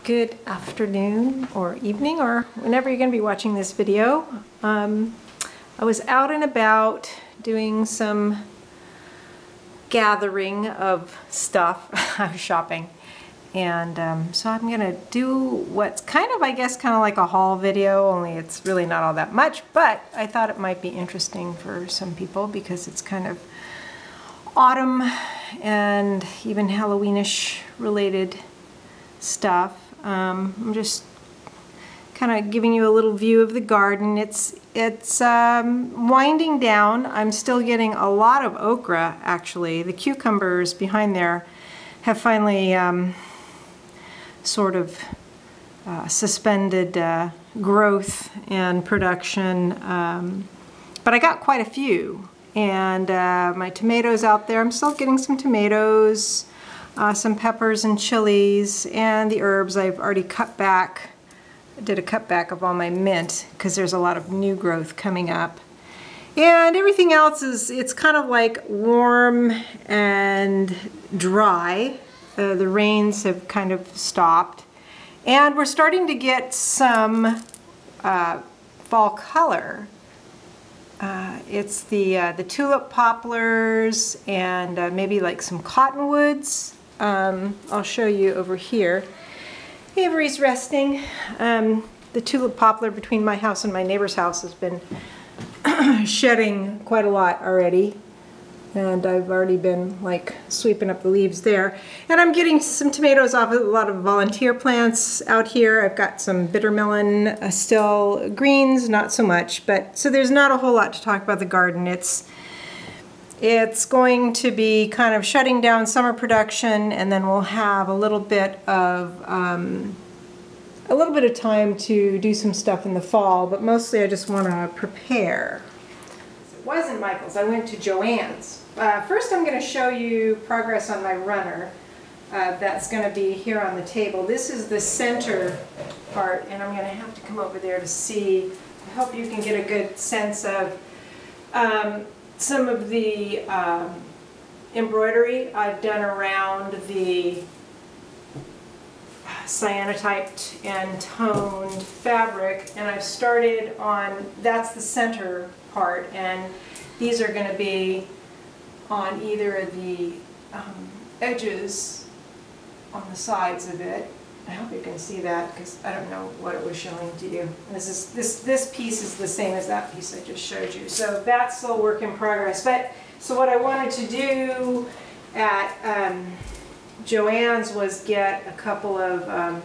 Good afternoon or evening or whenever you're going to be watching this video. I was out and about doing some gathering of stuff. I was shopping, and so I'm going to do what's kind of, I guess, kind of like a haul video, only it's really not all that much, but I thought it might be interesting for some people because it's kind of autumn and even Halloweenish related stuff. I'm just kind of giving you a little view of the garden. It's winding down. I'm still getting a lot of okra, actually. The cucumbers behind there have finally sort of suspended growth and production, but I got quite a few. And my tomatoes out there, I'm still getting some tomatoes, some peppers and chilies, and the herbs I've already cut back. I did a cutback of all my mint because there's a lot of new growth coming up. And everything else it's kind of like warm and dry. The rains have kind of stopped. And we're starting to get some fall color. It's the tulip poplars and maybe like some cottonwoods. I'll show you over here. Avery's resting. The tulip poplar between my house and my neighbor's house has been shedding quite a lot already. And I've already been like sweeping up the leaves there. And I'm getting some tomatoes off of a lot of volunteer plants out here. I've got some bitter melon still, greens not so much, but so there's not a whole lot to talk about the garden. It's going to be kind of shutting down summer production, and then we'll have a little bit of time to do some stuff in the fall, but mostly I just want to prepare. It wasn't Michael's, I went to Joann's. First I'm going to show you progress on my runner. That's going to be here on the table. This is the center part, and I'm going to have to come over there to see. I hope you can get a good sense of some of the embroidery I've done around the cyanotyped and toned fabric, and I've started on, that's the center part, and these are going to be on either of the edges on the sides of it. I hope you can see that because I don't know what it was showing to you. This piece is the same as that piece I just showed you. So that's still a work in progress. But so what I wanted to do at Joann's was get a couple of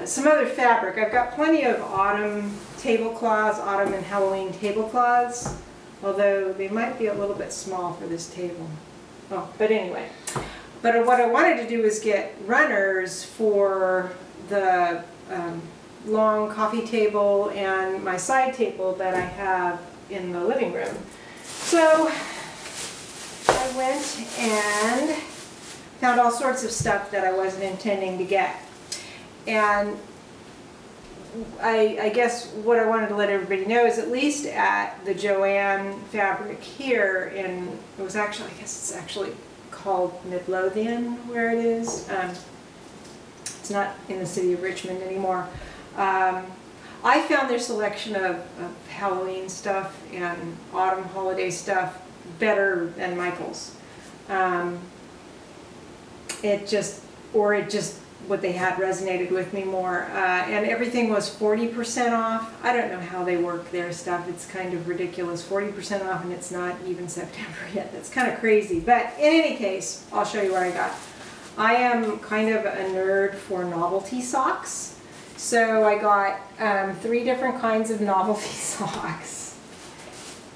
some other fabric. I've got plenty of autumn tablecloths, autumn and Halloween tablecloths, although they might be a little bit small for this table. Oh, but anyway. But what I wanted to do is get runners for the long coffee table and my side table that I have in the living room. So I went and found all sorts of stuff that I wasn't intending to get. And I guess what I wanted to let everybody know is at least at the Joann Fabric here in, it was actually, I guess it's actually called Midlothian where it is. It's not in the city of Richmond anymore. I found their selection of Halloween stuff and autumn holiday stuff better than Michael's. What they had resonated with me more. And everything was 40% off. I don't know how they work their stuff. It's kind of ridiculous. 40% off and it's not even September yet. That's kind of crazy. But in any case, I'll show you what I got. I am kind of a nerd for novelty socks. So I got 3 different kinds of novelty socks.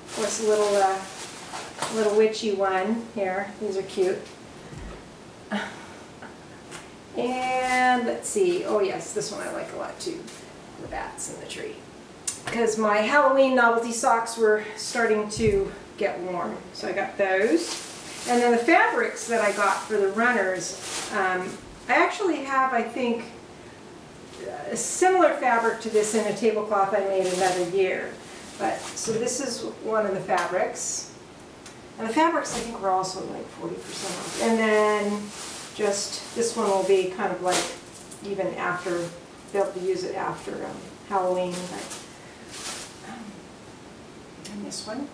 Of course, a little witchy one here. These are cute. And let's see, oh yes, this one I like a lot too, the bats in the tree. Because my Halloween novelty socks were starting to get warm, so I got those. And then the fabrics that I got for the runners, I actually have, I think, a similar fabric to this in a tablecloth I made another year. But so this is one of the fabrics. And the fabrics I think were also like 40% off. And then just this one will be kind of like even after, be able to use it after Halloween. And this one.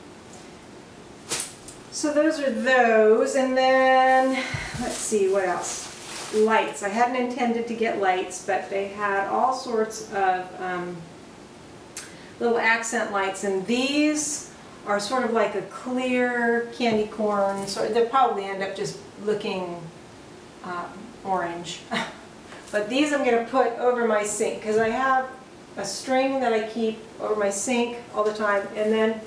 So those are those, and then let's see what else. Lights. I hadn't intended to get lights, but they had all sorts of little accent lights, and these are sort of like a clear candy corn. So they'll probably end up just looking orange. But these I'm going to put over my sink because I have a string that I keep over my sink all the time, and then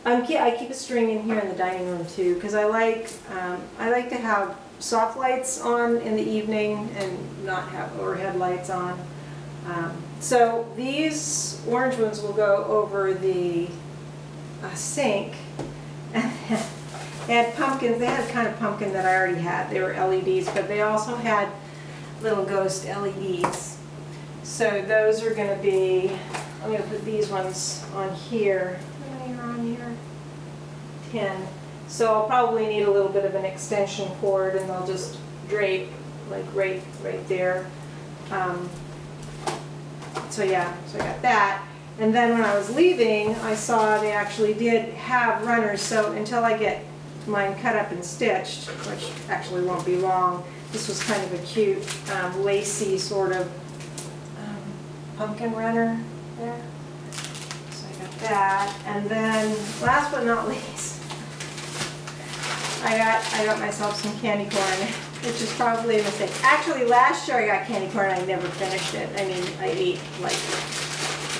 I keep a string in here in the dining room too because I like to have soft lights on in the evening and not have overhead lights on. So these orange ones will go over the sink. And they had pumpkins. They had kind of pumpkin that I already had. They were LEDs, but they also had little ghost LEDs. So those are going to be, I'm going to put these ones on here. How many are on here? 10. So I'll probably need a little bit of an extension cord, and they'll just drape like right there. So yeah, so I got that. And then when I was leaving, I saw they actually did have runners. So until I get mine cut up and stitched, which actually won't be long, this was kind of a cute lacy sort of pumpkin runner there. So I got that. And then last but not least, I got myself some candy corn, which is probably a mistake. Actually, last year I got candy corn and I never finished it. I mean, I ate like,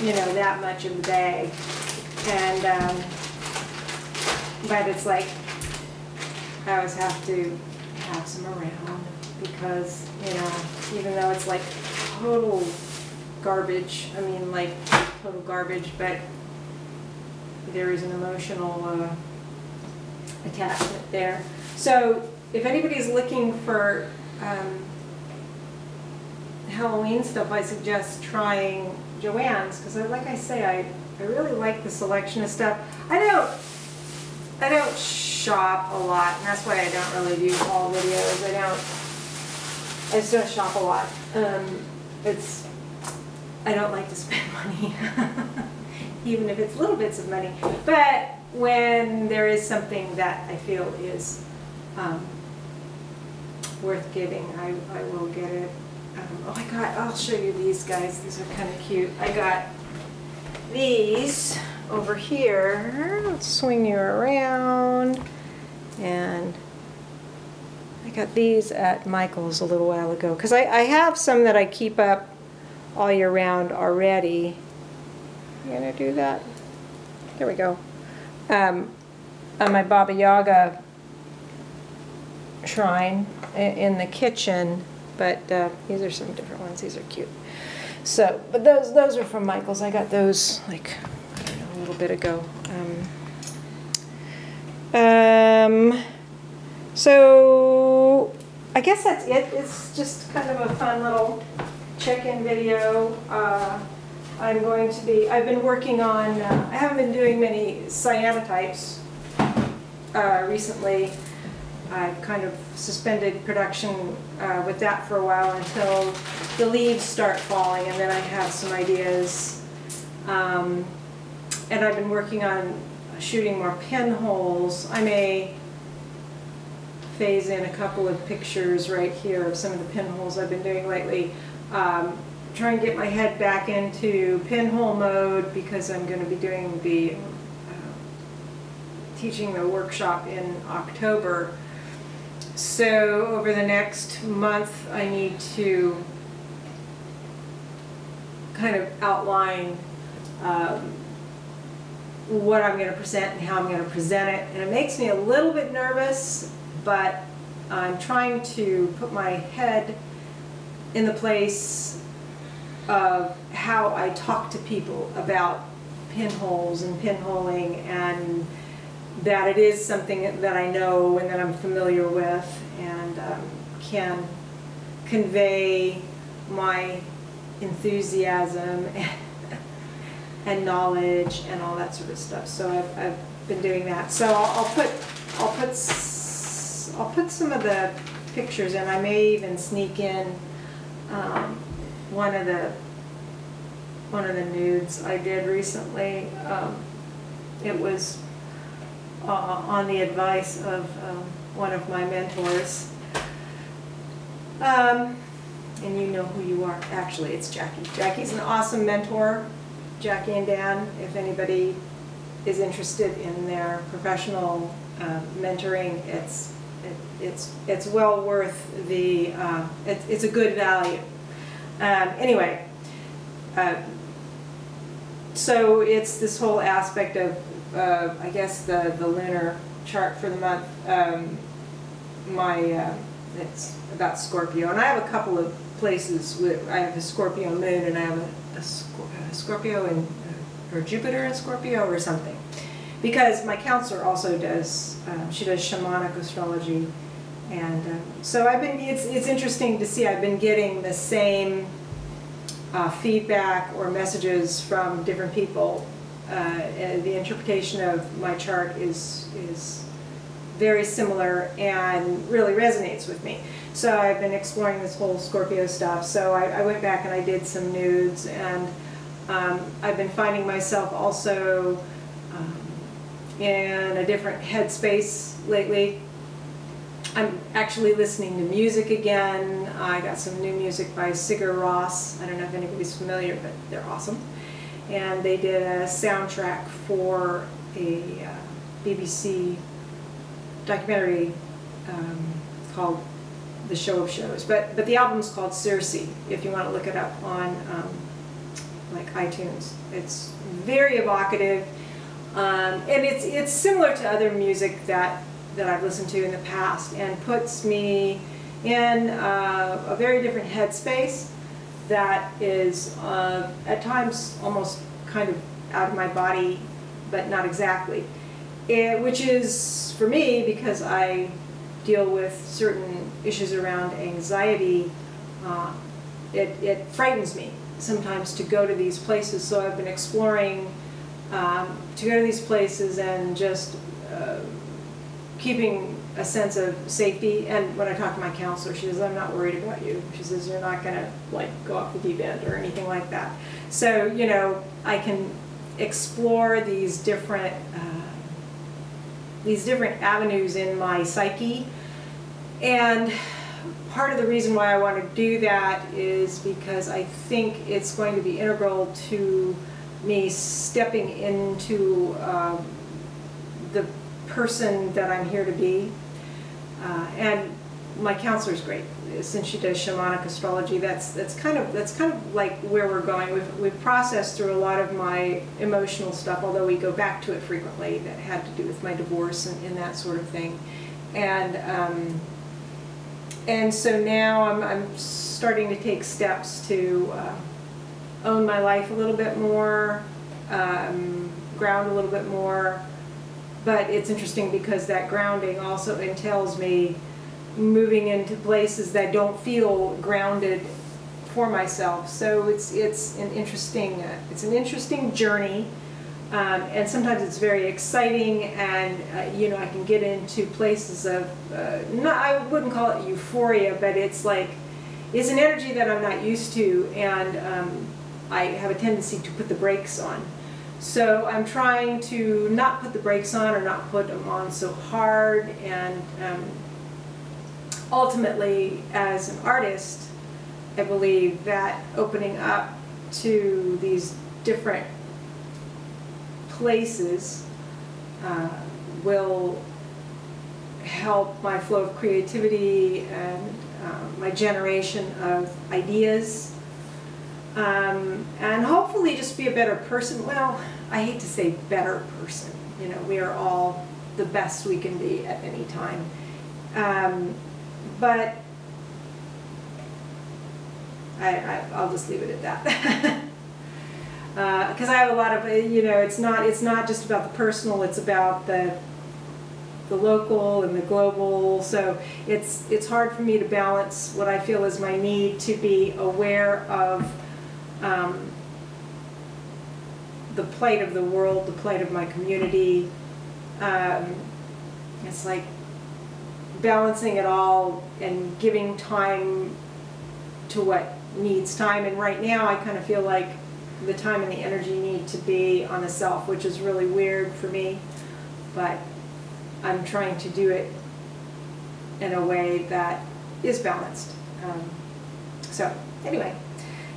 you know, that much of the bag. And, but it's like, I always have to have some around because, you know, even though it's like total garbage, I mean like total garbage, but there is an emotional attachment there. So if anybody's looking for Halloween stuff, I suggest trying Joann's because, like I say, I really like the selection of stuff. I don't shop a lot, and that's why I don't really do haul videos. I just don't shop a lot. I don't like to spend money, even if it's little bits of money. But when there is something that I feel is worth giving, I will get it. Oh, I'll show you these guys. These are kind of cute. I got these over here. Let's swing you around. And I got these at Michael's a little while ago because I have some that I keep up all year round already. I'm gonna do that. There we go. On my Baba Yaga shrine in the kitchen, but these are some different ones. These are cute. So, but those are from Michael's. I got those like, I don't know, a little bit ago. So I guess that's it. It's just kind of a fun little check-in video. I've been working on, I haven't been doing many cyanotypes recently. I've kind of suspended production with that for a while until the leaves start falling, and then I have some ideas. And I've been working on shooting more pinholes. I may phase in a couple of pictures right here of some of the pinholes I've been doing lately. Trying to get my head back into pinhole mode because I'm going to be doing the teaching the workshop in October. So over the next month I need to kind of outline what I'm going to present and how I'm going to present it, and it makes me a little bit nervous, but I'm trying to put my head in the place of how I talk to people about pinholes and pinholing, and that it is something that I know and that I'm familiar with, and can convey my enthusiasm and knowledge and all that sort of stuff. So I've been doing that. So I'll put some of the pictures in. I may even sneak in one of the nudes I did recently. It was on the advice of one of my mentors. And you know who you are. Actually, it's Jackie. Jackie's an awesome mentor. Jackie and Dan, if anybody is interested in their professional mentoring, it's well worth the, it's a good value. Anyway, so it's this whole aspect of, I guess, the lunar chart for the month. It's about Scorpio, and I have a couple of places. I have a Scorpio moon, and I have a Scorpio or Jupiter in Scorpio or something. Because my counselor also does, she does shamanic astrology, and so I've been. It's interesting to see. I've been getting the same feedback or messages from different people. And the interpretation of my chart is very similar and really resonates with me. So I've been exploring this whole Scorpio stuff. So I went back and I did some nudes, and I've been finding myself also in a different headspace lately. I'm actually listening to music again. I got some new music by Sigur Rós. I don't know if anybody's familiar, but they're awesome. And they did a soundtrack for a BBC documentary called The Show of Shows. But the album's called Circe, if you want to look it up on like iTunes. It's very evocative, and it's similar to other music that I've listened to in the past, and puts me in a very different headspace that is at times almost kind of out of my body, but not exactly. Which is, for me, because I deal with certain issues around anxiety, it frightens me sometimes to go to these places. So I've been exploring to go to these places and just keeping a sense of safety. And when I talk to my counselor, she says, I'm not worried about you. She says, you're not going to like go off the deep end or anything like that. So, you know, I can explore these different avenues in my psyche. And part of the reason why I want to do that is because I think it's going to be integral to me stepping into the person that I'm here to be. And my counselor's great. Since she does shamanic astrology, that's kind of like where we're going. We've processed through a lot of my emotional stuff, although we go back to it frequently, that had to do with my divorce and that sort of thing. And so now I'm starting to take steps to own my life a little bit more, ground a little bit more. But it's interesting because that grounding also entails me moving into places that don't feel grounded for myself. So it's an interesting journey, and sometimes it's very exciting, and you know, I can get into places of I wouldn't call it euphoria, but it's like it's an energy that I'm not used to, and I have a tendency to put the brakes on. So I'm trying to not put the brakes on, or not put them on so hard, and ultimately, as an artist, I believe that opening up to these different places will help my flow of creativity and my generation of ideas, and hopefully just be a better person. Well, I hate to say better person. You know, we are all the best we can be at any time. But I'll just leave it at that. Because I have a lot of, you know, it's not just about the personal, it's about the local and the global. So it's hard for me to balance what I feel is my need to be aware of the plight of the world, the plight of my community. It's like balancing it all and giving time to what needs time, and right now I kind of feel like the time and the energy need to be on the self, which is really weird for me, but I'm trying to do it in a way that is balanced. So anyway,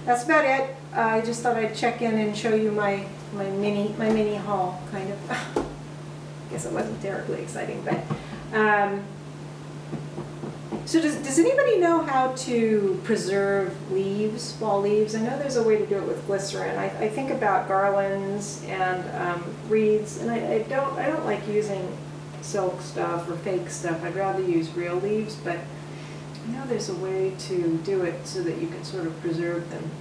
that's about it. I just thought I'd check in and show you my mini haul, kind of. I guess it wasn't terribly exciting, but so does anybody know how to preserve leaves, fall leaves? I know there's a way to do it with glycerin. I think about garlands and wreaths, and I don't like using silk stuff or fake stuff. I'd rather use real leaves, but I know there's a way to do it so that you can sort of preserve them.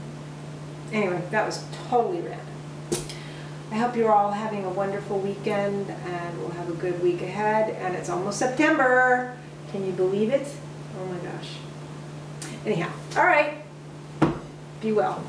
Anyway, that was totally random. I hope you're all having a wonderful weekend, and we'll have a good week ahead, and it's almost September. Can you believe it? Oh my gosh. Anyhow, all right. Be well.